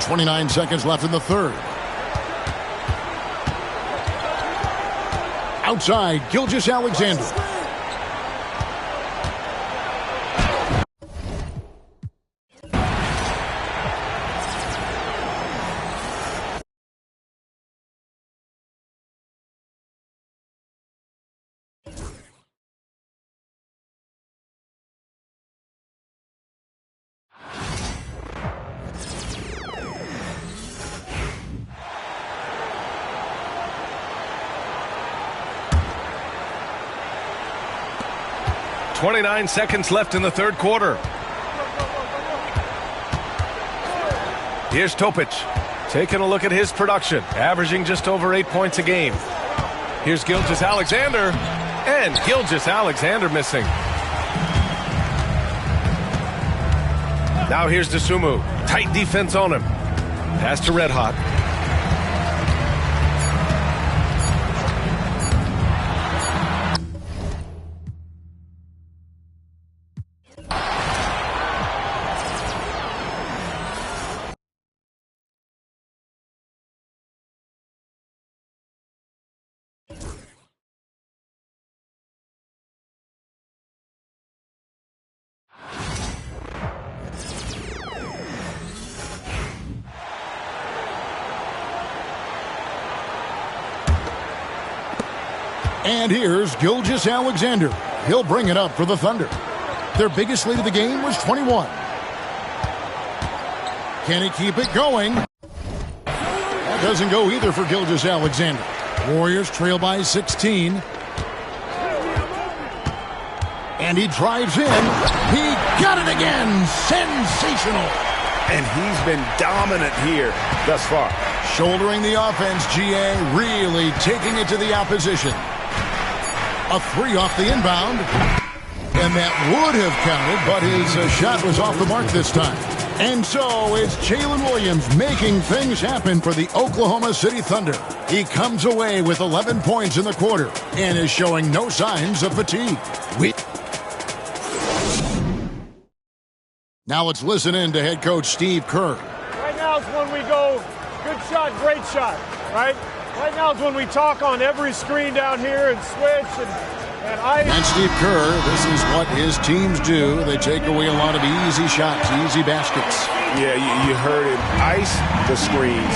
29 seconds left in the third. Outside, Gilgeous-Alexander. .29 seconds left in the third quarter. Here's Topic, taking a look at his production, averaging just over 8 points a game. Here's Gilgeous-Alexander, and Gilgeous-Alexander missing. Now here's Dosunmu, tight defense on him. Pass to Red Hot. And here's Gilgeous-Alexander. He'll bring it up for the Thunder. Their biggest lead of the game was 21. Can he keep it going? That doesn't go either for Gilgeous-Alexander. Warriors trail by 16. And he drives in. He got it again. Sensational. And he's been dominant here thus far. Shouldering the offense, GA really taking it to the opposition. A three off the inbound. And that would have counted, but his shot was off the mark this time. And so it's Jalen Williams making things happen for the Oklahoma City Thunder. He comes away with 11 points in the quarter and is showing no signs of fatigue. Now let's listen in to head coach Steve Kerr. Right now is when we go, good shot, great shot, right? Right now is when we talk on every screen down here and switch and ice. And Steve Kerr, this is what his teams do. They take away a lot of easy shots, easy baskets. Yeah, you heard it. Ice the screens.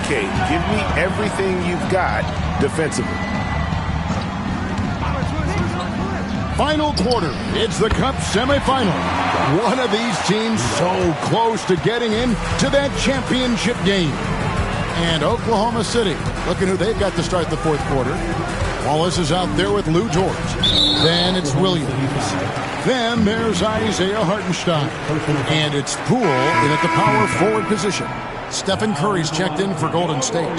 okay, give me everything you've got defensively. Final quarter. It's the Cup semifinal. One of these teams so close to getting into that championship game. And Oklahoma City, looking who they've got to start the fourth quarter. Wallace is out there with Lou George. Then it's Williams. Then there's Isaiah Hartenstein. And it's Poole in at the power forward position. Stephen Curry's checked in for Golden State.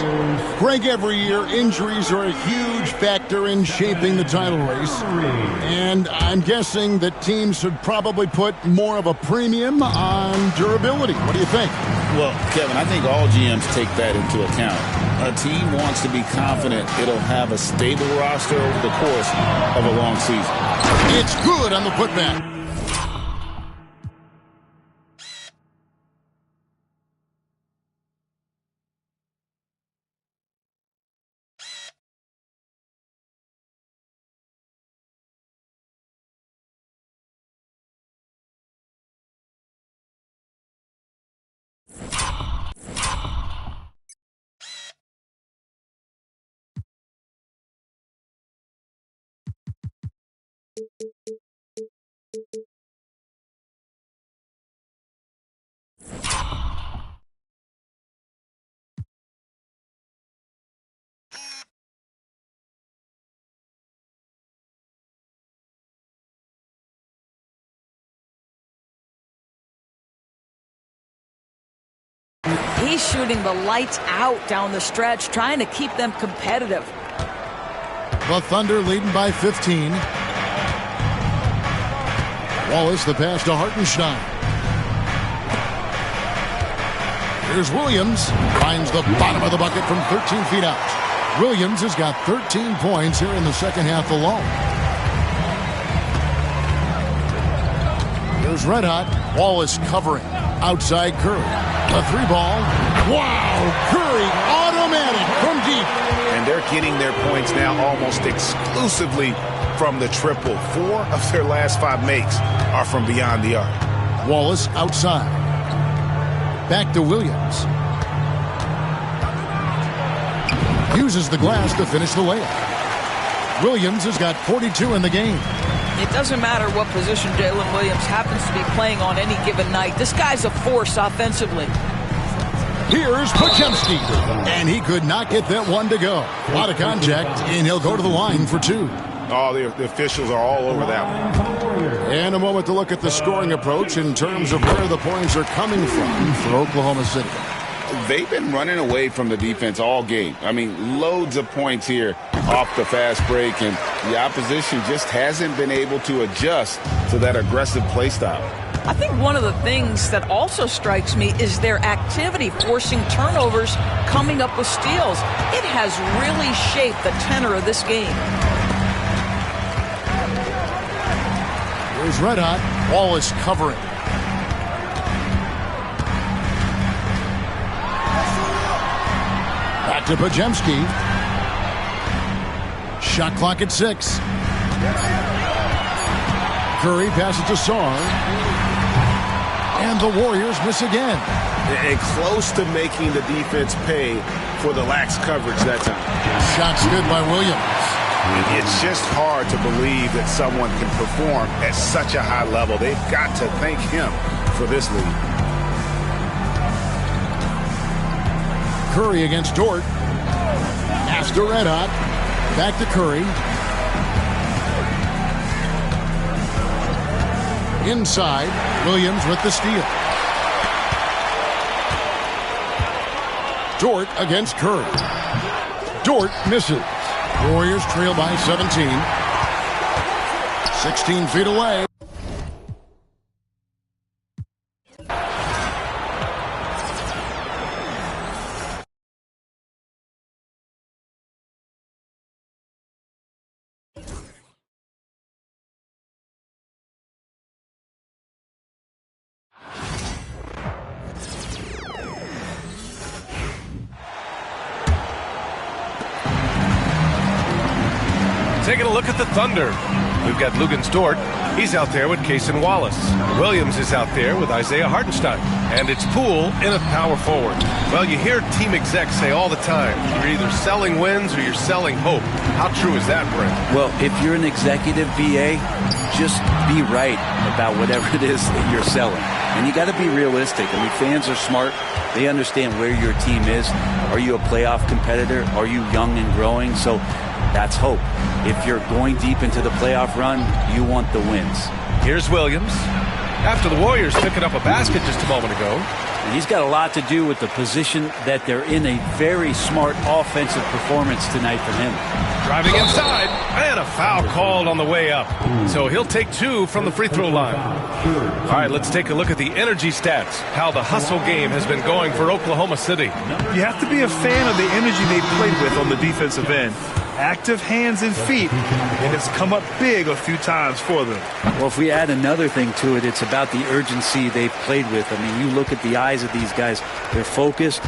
Greg, every year, injuries are a huge factor in shaping the title race. And I'm guessing that teams should probably put more of a premium on durability. What do you think? Well, Kevin, I think all GMs take that into account. A team wants to be confident it'll have a stable roster over the course of a long season. It's good on the putback. He's shooting the lights out down the stretch, trying to keep them competitive. The Thunder leading by 15. Wallace, the pass to Hartenstein. Here's Williams. Finds the bottom of the bucket from 13 feet out. Williams has got 13 points here in the second half alone. Here's Red Hot. Wallace covering. Outside Curry. A three ball. Wow! Curry automatic from deep. And they're getting their points now almost exclusively from the triple. 4 of their last 5 makes are from beyond the arc. Wallace outside. Back to Williams. Uses the glass to finish the layup. Williams has got 42 in the game. It doesn't matter what position Jalen Williams happens to be playing on any given night. This guy's a force offensively. Here's Podziemski. And he could not get that one to go. A lot of contact, and he'll go to the line for 2. Oh, the officials are all over that one. And a moment to look at the scoring approach in terms of where the points are coming from for Oklahoma City. They've been running away from the defense all game. I mean, loads of points here off the fast break, and the opposition just hasn't been able to adjust to that aggressive play style. I think one of the things that also strikes me is their activity forcing turnovers, coming up with steals. It has really shaped the tenor of this game. Here's Red Hot. Wallace covering. Back to Podziemski. Shot clock at 6. Curry passes to Sarr. And the Warriors miss again. And close to making the defense pay for the lax coverage that time. Shots good by Williams. It's just hard to believe that someone can perform at such a high level. They've got to thank him for this lead. Curry against Dort. Pass to Red Hot. Back to Curry. Inside, Williams with the steal. Dort against Curry. Dort misses. Warriors trail by 17. 16 feet away. Taking a look at the Thunder. We've got Lugens Dort. He's out there with Cason Wallace. Williams is out there with Isaiah Hartenstein. And it's Poole in at power forward. Well, you hear team execs say all the time, you're either selling wins or you're selling hope. How true is that, Brent? Well, if you're an executive BA, just be right about whatever it is that you're selling. And you got to be realistic. I mean, fans are smart. They understand where your team is. Are you a playoff competitor? Are you young and growing? So that's hope. If you're going deep into the playoff run, you want the wins. Here's Williams. After the Warriors picking up a basket just a moment ago. And he's got a lot to do with the position that they're in. A very smart offensive performance tonight from him. Driving inside, and a foul called on the way up. So he'll take 2 from the free throw line. All right, let's take a look at the energy stats, how the hustle game has been going for Oklahoma City. You have to be a fan of the energy they played with on the defensive end. Active hands and feet, and it's come up big a few times for them. Well, if we add another thing to it, it's about the urgency they've played with. I mean, you look at the eyes of these guys. They're focused,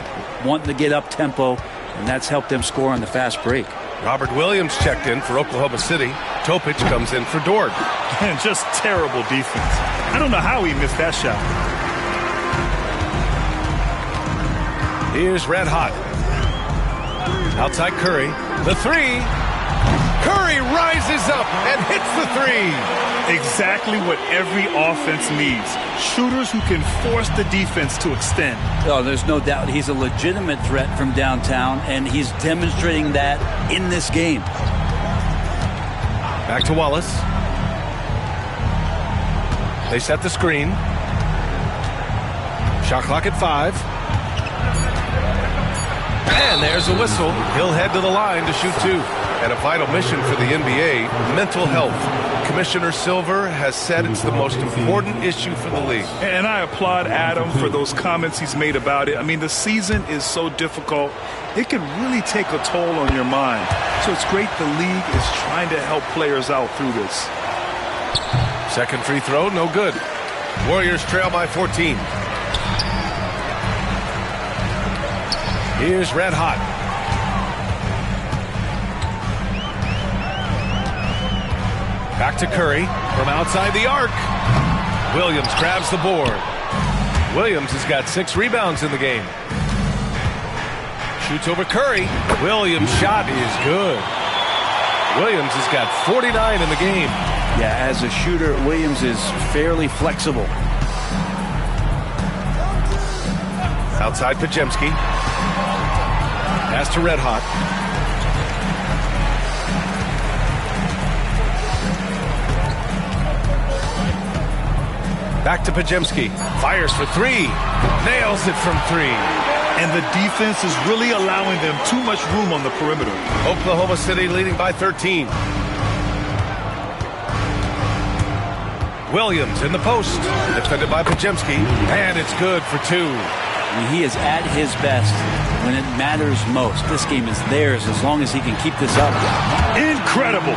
wanting to get up tempo, and that's helped them score on the fast break. Robert Williams checked in for Oklahoma City. Topic comes in for Dort. And just terrible defense. I don't know how he missed that shot. Here's Red Hot. Outside Curry. The 3. Curry rises up and hits the 3. Exactly what every offense needs. Shooters who can force the defense to extend. Oh, there's no doubt he's a legitimate threat from downtown, and he's demonstrating that in this game. Back to Wallace. They set the screen. Shot clock at 5. And there's a whistle. He'll head to the line to shoot 2. And a vital mission for the NBA, mental health. Commissioner Silver has said it's the most important issue for the league. And I applaud Adam for those comments he's made about it. I mean, the season is so difficult. It can really take a toll on your mind. So it's great the league is trying to help players out through this. Second free throw, no good. Warriors trail by 14. Here's Red Hot. Back to Curry from outside the arc. Williams grabs the board. Williams has got 6 rebounds in the game. Shoots over Curry. Williams' shot is good. Williams has got 49 in the game. Yeah, as a shooter, Williams is fairly flexible. Outside Podziemski. Pass to Red Hot. Back to Podziemski. Fires for 3. Nails it from 3. And the defense is really allowing them too much room on the perimeter. Oklahoma City leading by 13. Williams in the post. Defended by Podziemski. And it's good for 2. He is at his best when it matters most. This game is theirs as long as he can keep this up. Incredible.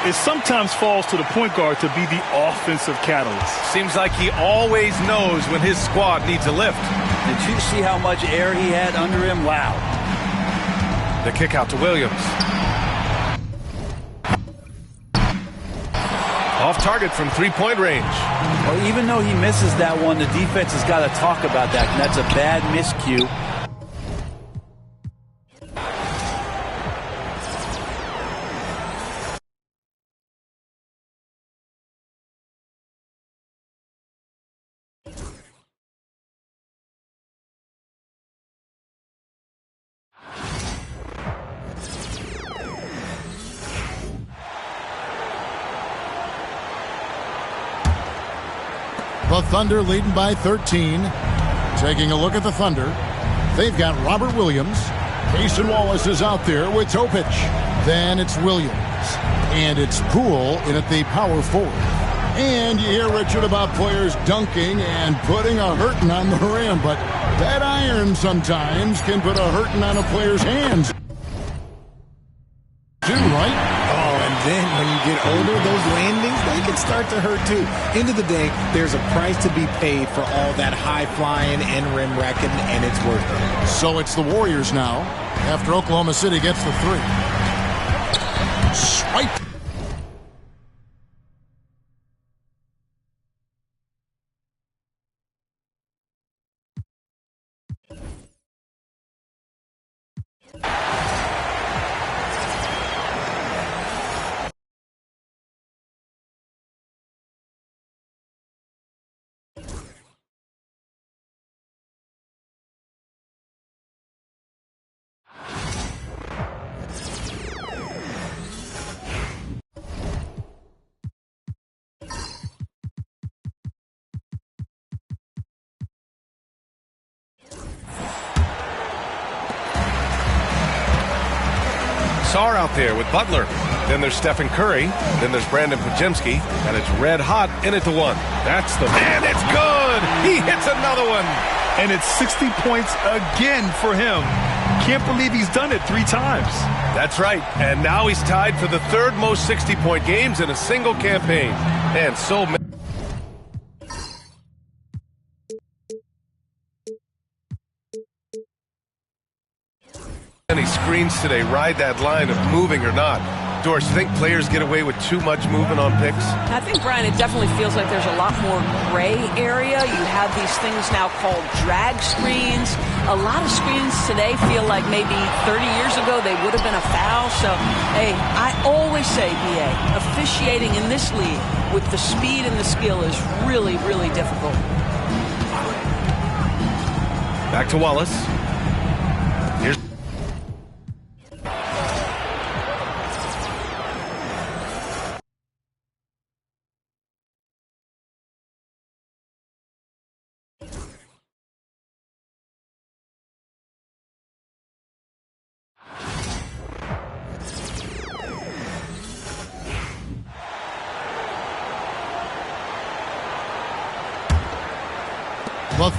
It sometimes falls to the point guard to be the offensive catalyst. Seems like he always knows when his squad needs a lift. Did you see how much air he had under him? Wow. The kick out to Williams. Off target from 3-point range. Well, even though he misses that one, the defense has got to talk about that. And that's a bad miscue. The Thunder leading by 13. Taking a look at the Thunder. They've got Robert Williams. Cason Wallace is out there with Topic. Then it's Williams. And it's Poole in at the power forward. And you hear, Richard, about players dunking and putting a hurting on the rim. But that iron sometimes can put a hurting on a player's hands. Too, right? Then when you get older, those landings, they can start to hurt too. End of the day, there's a price to be paid for all that high flying and rim wrecking, and it's worth it. So it's the Warriors now after Oklahoma City gets the 3. Swipe. Sarr out there with Butler. Then there's Stephen Curry. Then there's Brandon Podziemski. And it's red hot in it to one. That's the man. It's good. He hits another one. And it's 60 points again for him. Can't believe he's done it 3 times. That's right. And now he's tied for the 3rd most 60-point games in a single campaign. And so many. Many screens today ride that line of moving or not. Doris, you think players get away with too much movement on picks? I think, Brian, it definitely feels like there's a lot more gray area. You have these things now called drag screens. A lot of screens today feel like maybe 30 years ago they would have been a foul. So, hey, I always say, BA, officiating in this league with the speed and the skill is really, really difficult. Back to Wallace. Here's the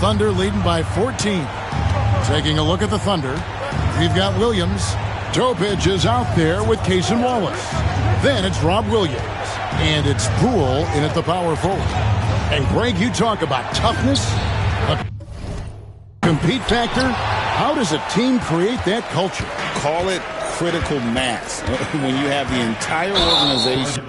Thunder leading by 14. Taking a look at the Thunder, we've got Williams. Topic is out there with Cason Wallace. Then it's Rob Williams. And it's Poole in at the power forward. And Greg, you talk about toughness, a compete factor. How does a team create that culture? Call it critical mass. When you have the entire organization